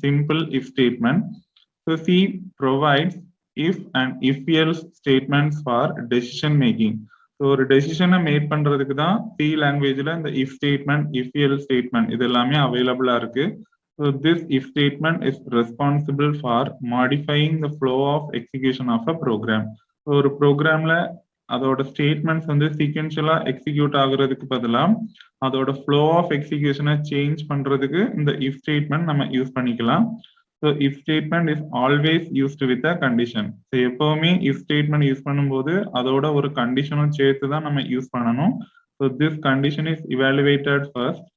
simple if statement. So C provides if and if else statements for decision making. So ஒரு டெசிஷனை mat பண்றதுக்கு தான் C லாங்குவேஜ்ல இந்த if statement, if else statement இது எல்லாமே அவைலபிளா இருக்கு. So this if statement is responsible for modifying the flow of execution of a program. ஒரு ப்ரோக்ராம்ல அதோட ஸ்டேட்மெண்ட்ஸ் வந்து சீக்வென்ஷியலா எக்ஸிக்யூட் ஆகுறதுக்கு பதிலா அதோட ஃப்ளோ ஆஃப் எக்ஸிக்யூஷனை சேஞ்ச் பண்றதுக்கு இந்த இஃப் ஸ்டேட்மெண்ட் நம்ம யூஸ் பண்ணிக்கலாம். So if statement is always used with a condition. So எப்பவுமே இஃப் ஸ்டேட்மெண்ட் யூஸ் பண்ணும்போது அதோட ஒரு கண்டிஷனும் சேர்த்து தான் நம்ம யூஸ் பண்ணணும். So this condition is evaluated first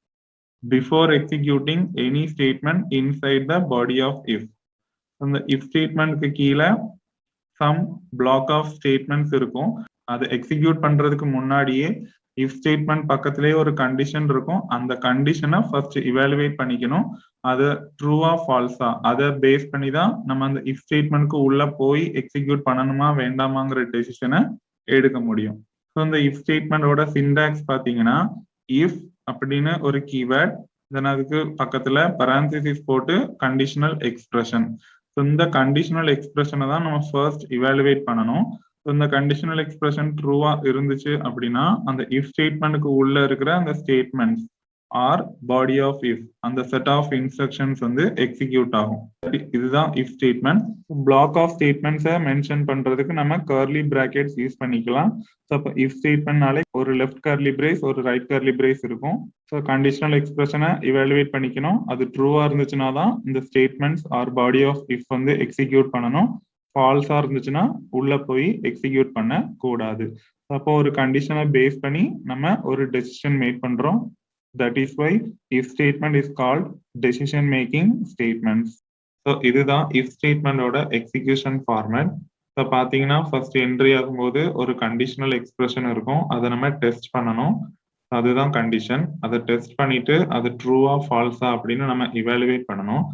before executing any statement inside the body of if. அந்த இஃப் ஸ்டேட்மெண்ட்க்கு கீழே சம் பிளாக் ஆஃப் ஸ்டேட்மெண்ட்ஸ் இருக்கும். அது எக்ஸிக்யூட் பண்றதுக்கு முன்னாடியே இஃப் ஸ்டேட்மெண்ட் பக்கத்திலேயே ஒரு கண்டிஷன் இருக்கும். அந்த கண்டிஷனை ஃபர்ஸ்ட் இவாலுவேட் பண்ணிக்கணும். அது ட்ரூவா ஃபால்ஸா அதை பேஸ் பண்ணி தான் நம்ம அந்த இஃப் ஸ்டேட்மெண்ட்க்கு உள்ள போய் எக்ஸிக்யூட் பண்ணணுமா வேண்டாமாங்கிற டெசிஷனை எடுக்க முடியும். ஸோ இந்த இஃப் ஸ்டேட்மெண்டோட சிண்டாக்ஸ் பார்த்தீங்கன்னா இஃப் அப்படின்னு ஒரு கீவேர்ட், தென் அதுக்கு பக்கத்துல பரான்சிசிஸ் போட்டு கண்டிஷனல் எக்ஸ்பிரஷன். ஸோ இந்த கண்டிஷனல் எக்ஸ்பிரஷனை தான் நம்ம ஃபர்ஸ்ட் இவாலுவேட் பண்ணணும். இந்த கண்டிஷனல் எக்ஸ்பிரஷன் ட்ரூவா இருந்துச்சு அப்படின்னா அந்த இஃப் ஸ்டேட்மெண்ட்க்கு உள்ள இருக்கிற அந்த statements are body of if அந்த செட் ஆஃப் இன்ஸ்ட்ரக்ஷன்ஸ் வந்து எக்ஸிக்யூட் ஆகும். இதுதான் இஃப் ஸ்டேட்மெண்ட். பிளாக் ஆஃப் ஸ்டேட்மெண்ட்ஸை மென்ஷன் பண்றதுக்கு நம்ம கர்லி பிராக்கெட்ஸ் யூஸ் பண்ணிக்கலாம். ஸோ அப்போ இஃப் ஸ்டேட்மெண்ட்னாலே ஒரு லெஃப்ட் கர்லி பிரேஸ் ஒரு ரைட் கர்லி பிரேஸ் இருக்கும். ஸோ கண்டிஷனல் எக்ஸ்பிரஷனை இவாலுவேட் பண்ணிக்கணும். அது ட்ரூவா இருந்துச்சுன்னா தான் இந்த statements are body of if வந்து எக்ஸிக்யூட் பண்ணணும். ஃபால்ஸா இருந்துச்சுன்னா உள்ள போய் எக்ஸிக்யூட் பண்ண கூடாது. அப்போ ஒரு கண்டிஷனை பேஸ் பண்ணி நம்ம ஒரு டெசிஷன் மேக் பண்றோம். That is why if statement is called decision making statements. So இதுதான் இஃப் ஸ்டேட்மெண்டோட எக்ஸிக்யூஷன் ஃபார்மேட். ஸோ பார்த்தீங்கன்னா ஃபர்ஸ்ட் என்ட்ரி ஆகும்போது ஒரு கண்டிஷனல் எக்ஸ்பிரஷன் இருக்கும். அதை நம்ம டெஸ்ட் பண்ணணும். அதுதான் கண்டிஷன். அதை டெஸ்ட் பண்ணிட்டு அது ட்ரூவா ஃபால்ஸா அப்படின்னு நம்ம இவாலுவேட் பண்ணணும்.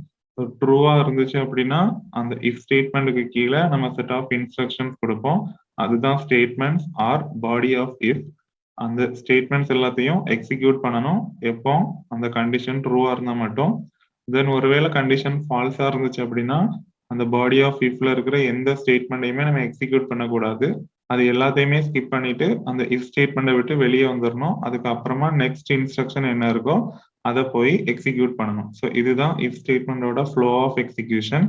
ட்ரூவா இருந்துச்சு அப்படின்னா அந்த இஃப் ஸ்டேட்மெண்ட்டுக்கு கீழே நம்ம செட் ஆஃப் இன்ஸ்ட்ரக்ஷன்ஸ் கொடுப்போம். அதுதான் statements are body of if. அந்த ஸ்டேட்மெண்ட்ஸ் எல்லாத்தையும் எக்ஸிக்யூட் பண்ணணும் எப்போ அந்த கண்டிஷன் ட்ரூவா இருந்தா மட்டும். தென் ஒருவேளை கண்டிஷன் ஃபால்ஸா இருந்துச்சு அப்படின்னா அந்த பாடி ஆஃப் இஃப்ல இருக்கிற எந்த ஸ்டேட்மெண்ட்டையுமே நம்ம எக்ஸிக்யூட் பண்ணக்கூடாது. அது எல்லாத்தையுமே ஸ்கிப் பண்ணிட்டு அந்த இஃப் ஸ்டேட்மெண்ட்டை விட்டு வெளியே வந்துடணும். அதுக்கப்புறமா நெக்ஸ்ட் இன்ஸ்ட்ரக்ஷன் என்ன இருக்கோ அதை போய் எக்ஸிக்யூட் பண்ணணும். ஸோ இதுதான் இஃப் ஸ்டேட்மெண்டோட ஃப்ளோ ஆஃப் எக்ஸிக்யூஷன்.